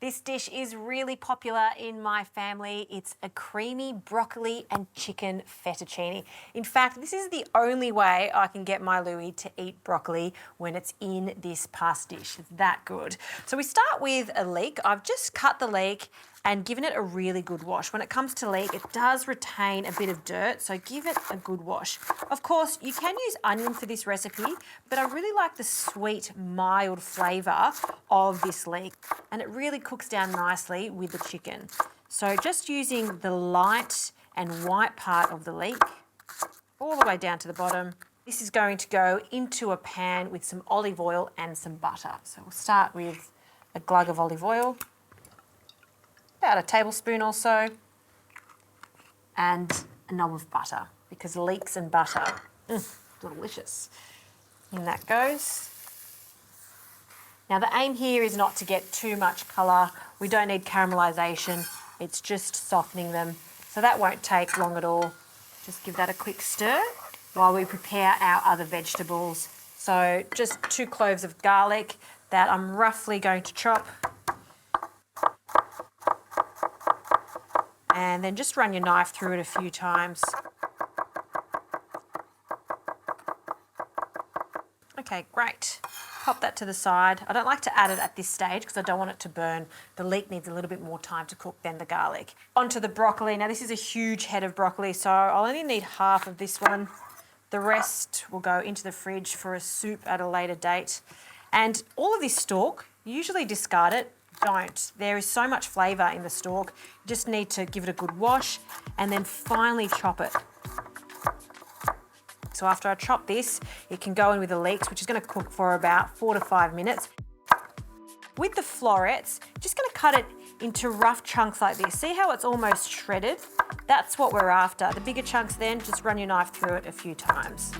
This dish is really popular in my family. It's a creamy broccoli and chicken fettuccine. In fact, this is the only way I can get my Louis to eat broccoli when it's in this pasta dish. It's that good. So we start with a leek. I've just cut the leek and given it a really good wash. When it comes to leek, it does retain a bit of dirt, so give it a good wash. Of course, you can use onion for this recipe, but I really like the sweet, mild flavour of this leek, and it really cooks down nicely with the chicken. So just using the light and white part of the leek all the way down to the bottom. This is going to go into a pan with some olive oil and some butter. So we'll start with a glug of olive oil, about a tablespoon or so, and a knob of butter, because leeks and butter, delicious. In that goes. Now the aim here is not to get too much colour. We don't need caramelisation, it's just softening them. So that won't take long at all. Just give that a quick stir while we prepare our other vegetables. So just 2 cloves of garlic that I'm roughly going to chop. And then just run your knife through it a few times. Okay, great. Pop that to the side. I don't like to add it at this stage because I don't want it to burn. The leek needs a little bit more time to cook than the garlic. Onto the broccoli. Now this is a huge head of broccoli, so I'll only need half of this one. The rest will go into the fridge for a soup at a later date. And all of this stalk, usually discard it. Don't. There is so much flavour in the stalk. You just need to give it a good wash and then finely chop it. So after I chop this, it can go in with the leeks, which is going to cook for about 4 to 5 minutes. With the florets, just going to cut it into rough chunks like this. See how it's almost shredded? That's what we're after. The bigger chunks then, just run your knife through it a few times.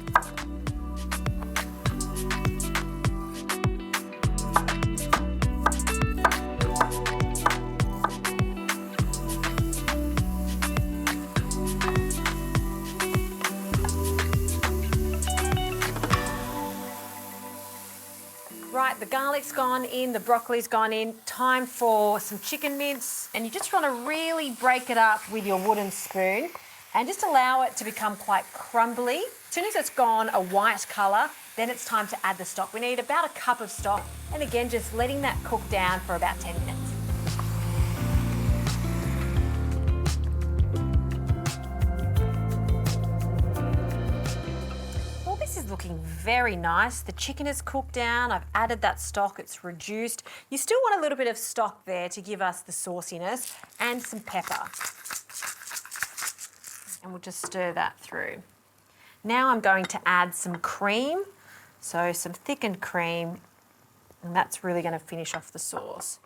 Right, the garlic's gone in, the broccoli's gone in. Time for some chicken mince. And you just want to really break it up with your wooden spoon and just allow it to become quite crumbly. As soon as it's gone a white colour, then it's time to add the stock. We need about a cup of stock, and again, just letting that cook down for about 10 minutes. Looking very nice. The chicken is cooked down. I've added that stock, it's reduced. You still want a little bit of stock there to give us the sauciness and some pepper. And we'll just stir that through. Now I'm going to add some cream, so some thickened cream, and that's really going to finish off the sauce.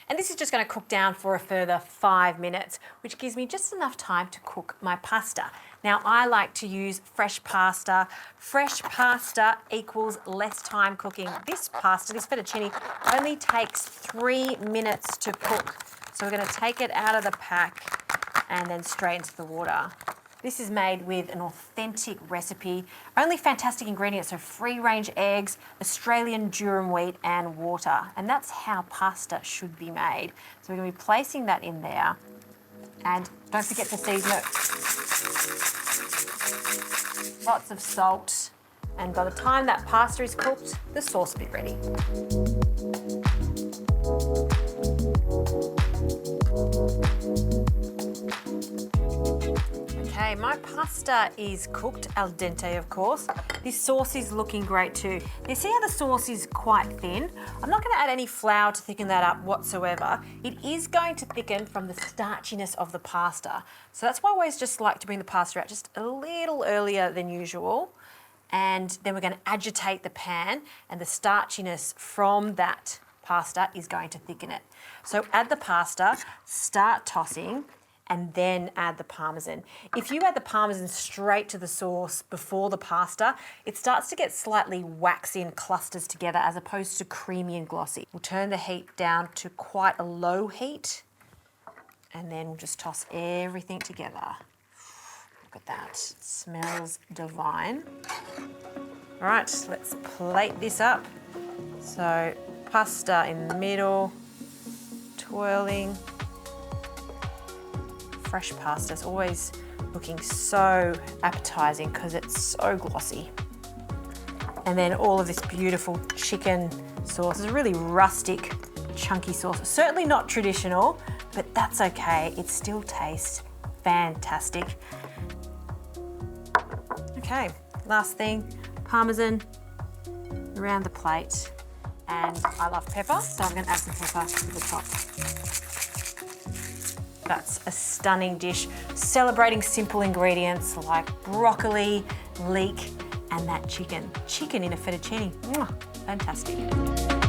And this is just going to cook down for a further 5 minutes, which gives me just enough time to cook my pasta. Now, I like to use fresh pasta. Fresh pasta equals less time cooking. This pasta, this fettuccine, only takes 3 minutes to cook. So we're going to take it out of the pack and then straight into the water. This is made with an authentic recipe. Only fantastic ingredients, so free-range eggs, Australian durum wheat and water. And that's how pasta should be made. So we're going to be placing that in there. And don't forget to season it. Lots of salt. And by the time that pasta is cooked, the sauce will be ready. Okay, my pasta is cooked al dente, of course. This sauce is looking great too. You see how the sauce is quite thin? I'm not going to add any flour to thicken that up whatsoever. It is going to thicken from the starchiness of the pasta. So that's why I always just like to bring the pasta out just a little earlier than usual. And then we're going to agitate the pan, and the starchiness from that pasta is going to thicken it. So add the pasta, start tossing, and then add the Parmesan. If you add the Parmesan straight to the sauce before the pasta, it starts to get slightly waxy and clusters together as opposed to creamy and glossy. We'll turn the heat down to quite a low heat, and then we'll just toss everything together. Look at that, it smells divine. All right, let's plate this up. So pasta in the middle, swirling. Fresh pasta is always looking so appetizing because it's so glossy. And then all of this beautiful chicken sauce is a really rustic, chunky sauce. Certainly not traditional, but that's okay. It still tastes fantastic. Okay, last thing, Parmesan around the plate. And I love pepper, so I'm gonna add some pepper to the top. That's a stunning dish, celebrating simple ingredients like broccoli, leek, and that chicken. Chicken in a fettuccine, fantastic.